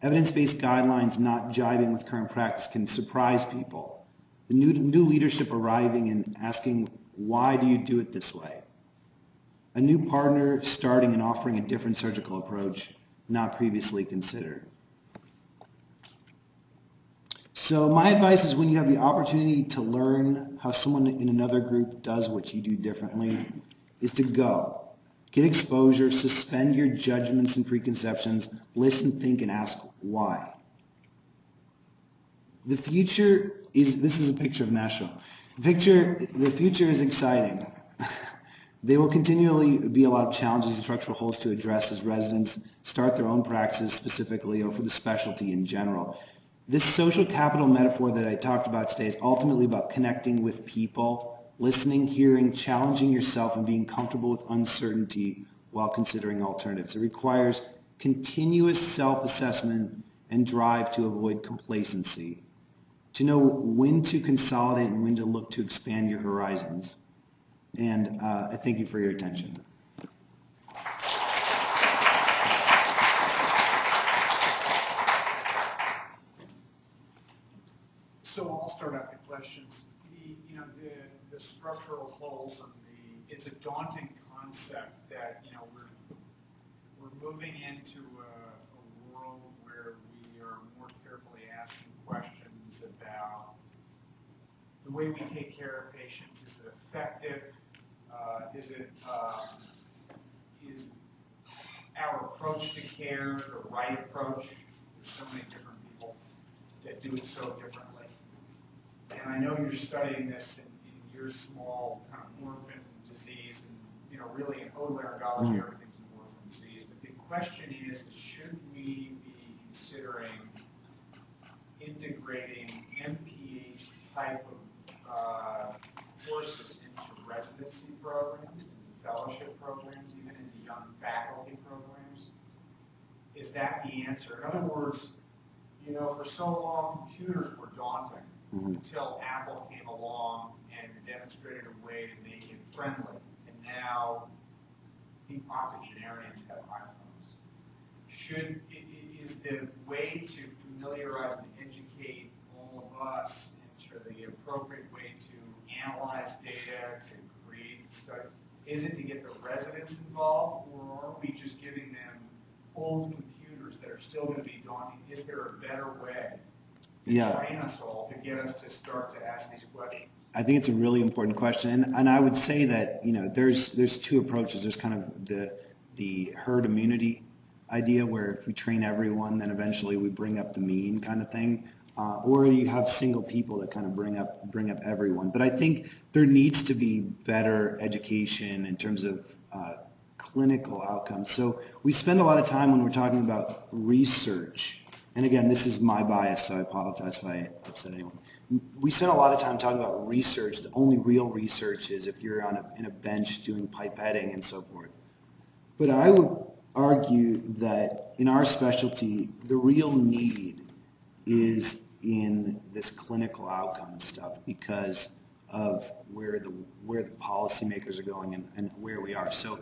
Evidence-based guidelines not jiving with current practice can surprise people. The new leadership arriving and asking, why do you do it this way? A new partner starting and offering a different surgical approach not previously considered. So my advice is, when you have the opportunity to learn how someone in another group does what you do differently, is to go. Get exposure, suspend your judgments and preconceptions, listen, think, and ask why. The future is, this is a picture of Nashville. The future is exciting. There will continually be a lot of challenges and structural holes to address as residents start their own practices specifically, or for the specialty in general. This social capital metaphor that I talked about today is ultimately about connecting with people, listening, hearing, challenging yourself, and being comfortable with uncertainty while considering alternatives. It requires continuous self-assessment and drive to avoid complacency, to know when to consolidate and when to look to expand your horizons. And I thank you for your attention. So I'll start out the questions. The structural holes and it's a daunting concept that, we're moving into a world where we are more carefully asking questions about the way we take care of patients. Is it effective? Is our approach to care the right approach? There's so many different people that do it so differently. And I know you're studying this in your small kind of orphan disease, and really in otolaryngology, everything's an orphan disease. But the question is, should we be considering integrating MPH type of courses into residency programs, into fellowship programs, even into young faculty programs? Is that the answer? In other words, for so long, computers were daunting until Apple came along and demonstrated a way to make it friendly. And now, the octogenarians have iPhones. Is the way to familiarize and educate all of us into the appropriate way to analyze data, to create study, is it to get the residents involved, or are we just giving them old computers that are still going to be daunting? Is there a better way to train us all to get us to start to ask these questions? I think it's a really important question, and I would say that there's two approaches. There's kind of the herd immunity idea, where if we train everyone, then eventually we bring up the mean kind of thing, or you have single people that kind of bring up everyone. But I think there needs to be better education in terms of clinical outcomes. So we spend a lot of time when we're talking about research. And again, this is my bias, so I apologize if I upset anyone. We spend a lot of time talking about research. The only real research is if you're in a bench doing pipetting and so forth. But I would argue that in our specialty, the real need is in this clinical outcome stuff, because of where the policymakers are going and where we are. So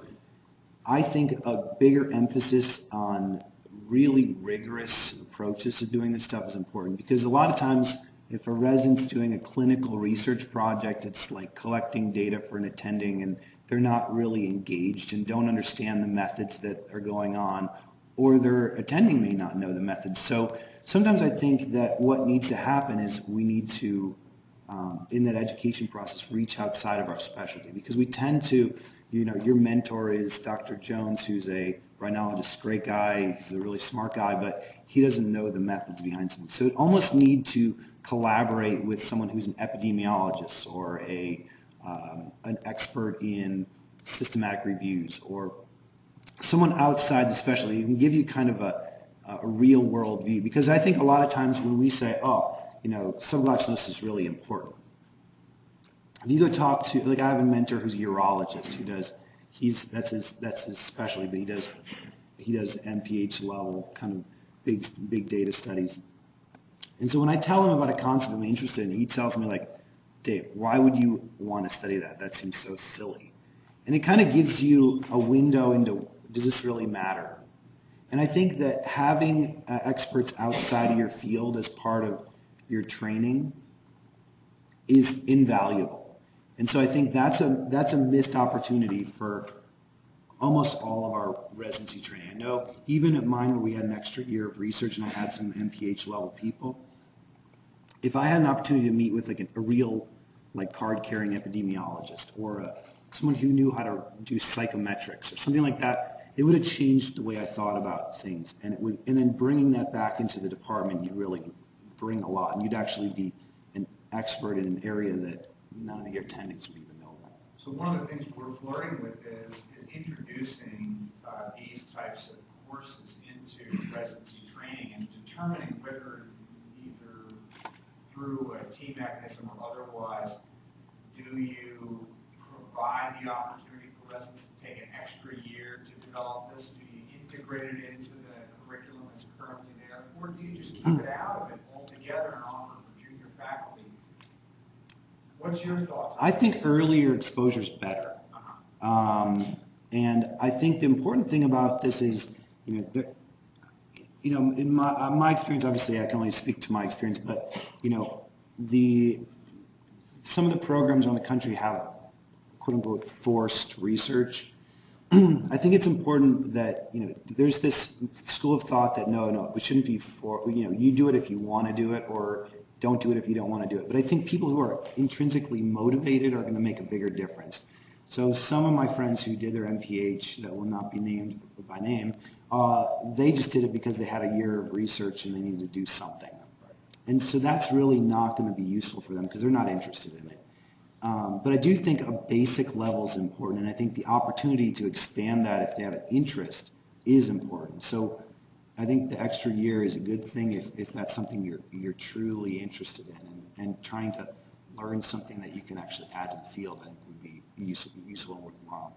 I think a bigger emphasis on really rigorous approaches to doing this stuff is important, because a lot of times if a resident's doing a clinical research project, it's like collecting data for an attending, and they're not really engaged and don't understand the methods that are going on, or their attending may not know the methods. So sometimes I think that what needs to happen is we need to, in that education process, reach outside of our specialty, because we tend to, your mentor is Dr. Jones, who's a rhinologist, great guy, he's a really smart guy, but he doesn't know the methods behind something. So it almost need to collaborate with someone who's an epidemiologist, or an expert in systematic reviews, or someone outside the specialty who can give you kind of a real world view. Because I think a lot of times when we say, subluxation is really important, if you go talk to, like, I have a mentor who's a urologist who does, that's his specialty, but he does MPH level kind of big data studies. And so when I tell him about a concept I'm interested in, he tells me, like, Dave, why would you want to study that? That seems so silly. And it kind of gives you a window into, does this really matter? And I think that having experts outside of your field as part of your training is invaluable. And so I think that's a missed opportunity for almost all of our residency training. I know even at mine where we had an extra year of research and I had some MPH level people, if I had an opportunity to meet with like a real like card carrying epidemiologist or someone who knew how to do psychometrics or something like that, it would have changed the way I thought about things. And then bringing that back into the department, you really bring a lot, and you'd actually be an expert in an area that none of your attendings would even know about. So one of the things we're flirting with is introducing these types of courses into residency training and determining whether either through a team mechanism or otherwise, do you provide the opportunity for residents to take an extra year to develop this? Do you integrate it into the curriculum that's currently there? Or do you just keep it out of it altogether and offer for junior faculty? What's your thoughts? I think earlier exposure is better. And I think the important thing about this is, in my experience, obviously I can only speak to my experience, but some of the programs around the country have quote unquote forced research. I think it's important that there's this school of thought that no, we shouldn't be you do it if you want to do it, or don't do it if you don't want to do it. But I think people who are intrinsically motivated are going to make a bigger difference. So some of my friends who did their MPH, that will not be named by name, they just did it because they had a year of research and they needed to do something. And so that's really not going to be useful for them because they're not interested in it. But I do think a basic level is important, and I think the opportunity to expand that if they have an interest is important. So I think the extra year is a good thing if that's something you're truly interested in, and trying to learn something that you can actually add to the field, I think would be useful and worthwhile.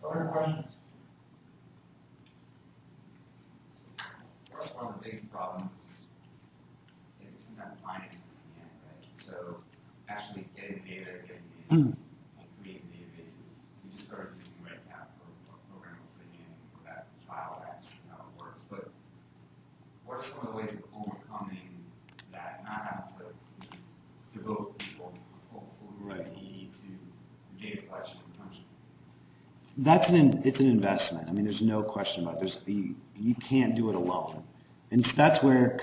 Other questions? First, one of the biggest problems is it depends on finances in the end, right? So actually getting data, and creating databases. We just started using RedCap for a program we're putting in for that child apps and how it works. But what are some of the ways of overcoming that, not having to devote people full DE to data collection and function? It's an investment. I mean, there's no question about it. You can't do it alone. And so that's where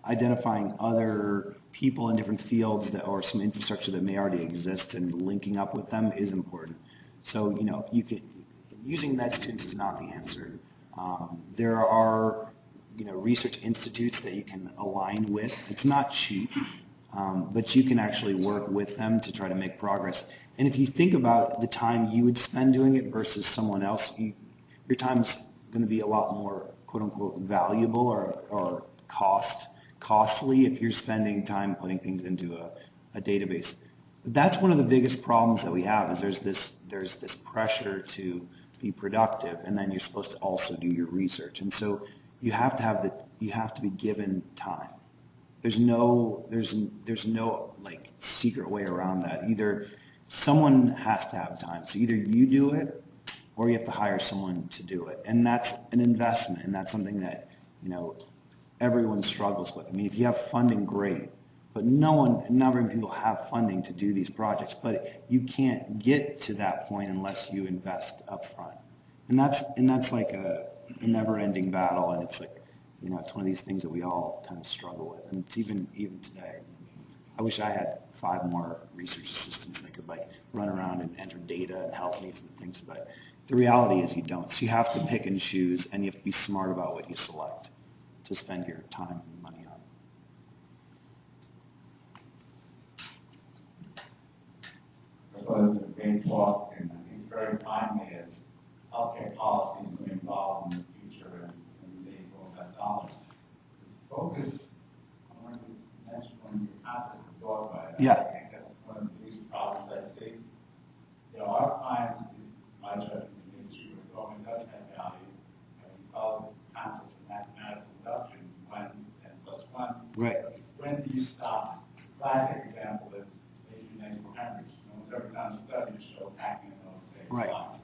identifying other people in different fields or some infrastructure that may already exist and linking up with them is important. So, using med students is not the answer. There are, research institutes that you can align with. It's not cheap, but you can actually work with them to try to make progress. And if you think about the time you would spend doing it versus someone else, your time's going to be a lot more, quote unquote, valuable or costly if you're spending time putting things into a database. But that's one of the biggest problems that we have is there's this pressure to be productive, and then you're supposed to also do your research. And so you have to be given time. There's no like secret way around that. Either someone has to have time. So either you do it or you have to hire someone to do it. And that's an investment, and that's something that, everyone struggles with. I mean, if you have funding, great, but not very many people have funding to do these projects. But you can't get to that point unless you invest up front. And that's like a never-ending battle, and it's like, it's one of these things that we all kind of struggle with. And it's even today. I wish I had 5 more research assistants that could run around and enter data and help me with things, but the reality is you don't. So you have to pick and choose, and you have to be smart about what you select to spend your time and money on. I thought it was a great talk, and I think very timely as healthcare policy is going to evolve in the future and the days all about dollars. The focus on what you mentioned when your concepts of dogma, Yeah. I think that's one of the biggest problems I see. Our clients, my judgment, in the industry where dogma does have value, and we follow the concepts of mathematical induction, 1 and plus 1. Right. When do you stop? The classic example is nasal hemorrhage. No one's ever done a study to show packing in those same Right. slots.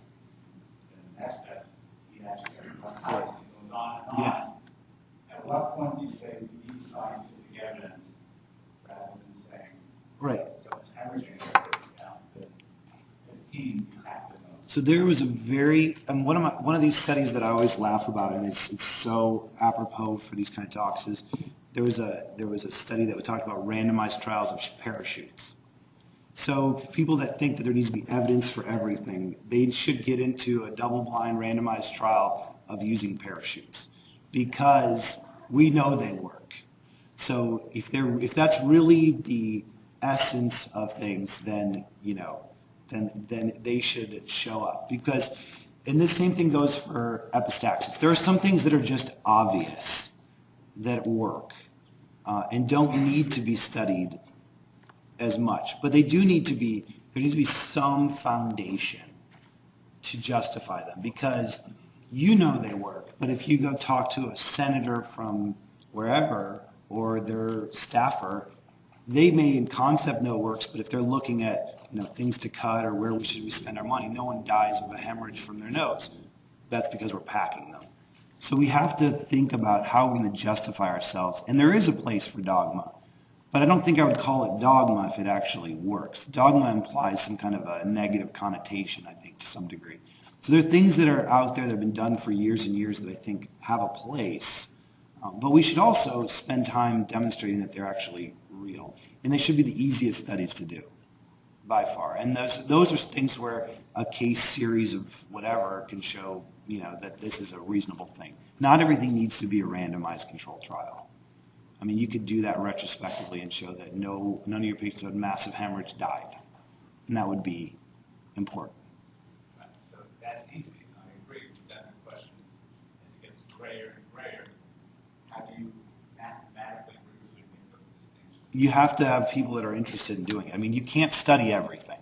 And the next step, you actually hypothesis goes on and on. Yeah. At what point do you say we need scientific evidence rather than saying, Right. so it's hemorrhaging rates down to 15, you have to know. So there was a very, one of these studies that I always laugh about, and it's so apropos for these kind of talks, is there was a study that talked about randomized trials of parachutes. So people that think that there needs to be evidence for everything, they should get into a double-blind randomized trial of using parachutes, because we know they work. So if that's really the essence of things, then then they should show up. Because, and the same thing goes for epistaxis. There are some things that are just obvious that work and don't need to be studied as much, but there needs to be some foundation to justify them, because they work. But if you go talk to a senator from wherever or their staffer, they may in concept know it works, but if they're looking at things to cut or where we should spend our money, no one dies of a hemorrhage from their nose. That's because we're packing them. So we have to think about how we're going to justify ourselves. And there is a place for dogma, but I don't think I would call it dogma if it actually works. Dogma implies some kind of a negative connotation, I think, to some degree. So there are things that are out there that have been done for years and years that I think have a place, but we should also spend time demonstrating that they're actually real. And they should be the easiest studies to do, by far. And those are things where a case series of whatever can show, that this is a reasonable thing. Not everything needs to be a randomized controlled trial. I mean, you could do that retrospectively and show that none of your patients who had massive hemorrhage died. And that would be important. Right. So that's easy. I agree with that. The question is, as it gets grayer and grayer, how do you mathematically make those distinctions? You have to have people that are interested in doing it. I mean, you can't study everything.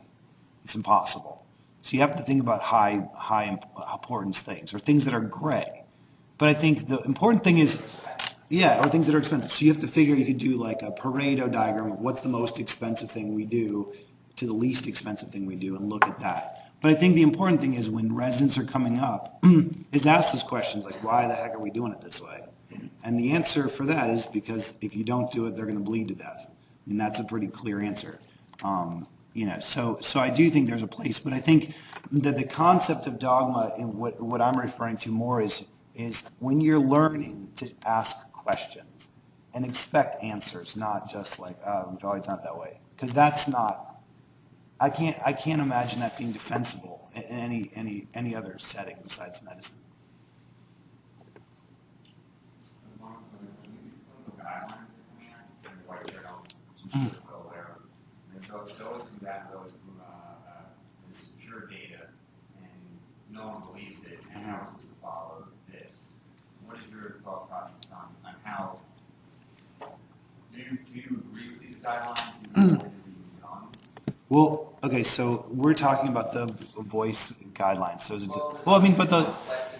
It's impossible. So you have to think about high importance things, or things that are gray. But I think the important thing is, or things that are expensive. So you have to figure, you could do like a Pareto diagram of what's the most expensive thing we do to the least expensive thing we do, and look at that. But I think the important thing is when residents are coming up, is ask those questions like, why the heck are we doing it this way? And the answer for that is because if you don't do it, they're going to bleed to death. And that's a pretty clear answer. So I do think there's a place, but I think that the concept of dogma, and what I'm referring to more is when you're learning to ask questions and expect answers, not just like, oh, it's not that way. Because that's not, I can't imagine that being defensible in any other setting besides medicine. And so those come back, those from this pure data, and no one believes it, and how we're supposed to follow this. What is your thought process on how, do you agree with these guidelines? Well, okay, so we're talking about the voice guidelines. So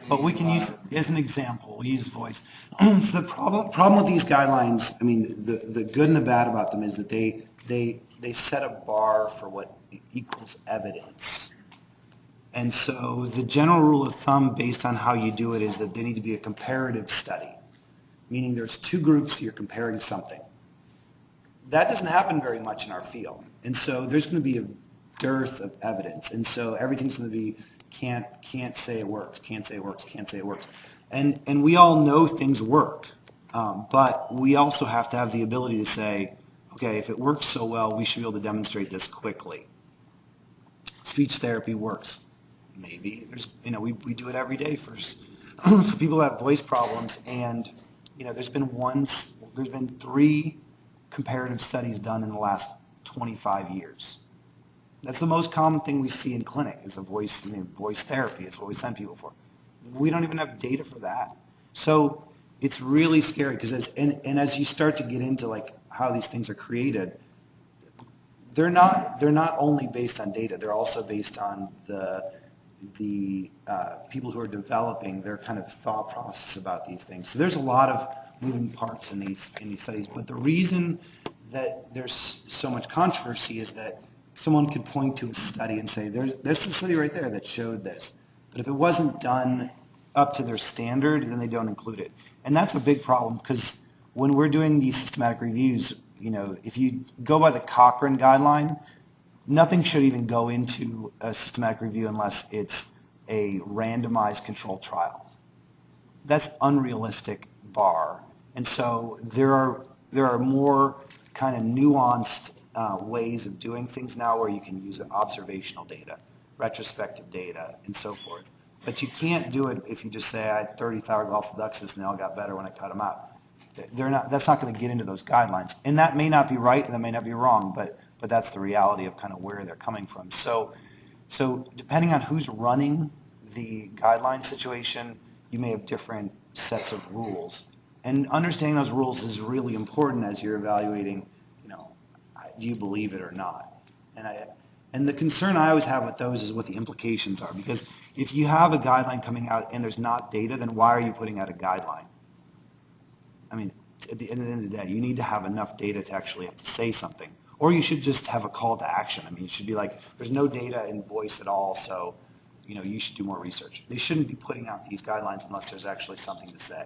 but we can use, as an example, we use voice. So the problem with these guidelines, I mean, the good and the bad about them is that they set a bar for what equals evidence. And so the general rule of thumb based on how you do it is that they need to be a comparative study, meaning there's two groups, you're comparing something. That doesn't happen very much in our field. And so there's going to be a dearth of evidence. And so everything's going to be can't say it works, can't say it works, can't say it works. And we all know things work. But we also have to have the ability to say, okay, if it works so well, we should be able to demonstrate this quickly. Speech therapy works. Maybe. We do it every day for people who have voice problems. And, there's been 3 comparative studies done in the last 25 years. That's the most common thing we see in clinic is voice therapy. It's what we send people for. We don't even have data for that. So it's really scary because as you start to get into like how these things are created, they're not only based on data. They're also based on the people who are developing their kind of thought process about these things. So there's a lot of moving parts in these studies. But the reason that there's so much controversy is that someone could point to a study and say, there's a study right there that showed this. But if it wasn't done up to their standard, then they don't include it. And that's a big problem because when we're doing these systematic reviews, if you go by the Cochrane guideline, nothing should even go into a systematic review unless it's a randomized controlled trial. That's unrealistic bar. And so there are more kind of nuanced ways of doing things now where you can use observational data, retrospective data, and so forth. But you can't do it if you just say, I had 30 thyroid alphaduxis and they all got better when I cut them out. That's not going to get into those guidelines. And that may not be right and that may not be wrong, but that's the reality of kind of where they're coming from. So depending on who's running the guideline situation, you may have different sets of rules. And understanding those rules is really important as you're evaluating, do you believe it or not? And the concern I always have with those is what the implications are. Because if you have a guideline coming out and there's not data, then why are you putting out a guideline? I mean, at the end of the day, you need to have enough data to actually have to say something. Or you should just have a call to action. I mean, it should be like, there's no data in voice at all, so you should do more research. They shouldn't be putting out these guidelines unless there's actually something to say.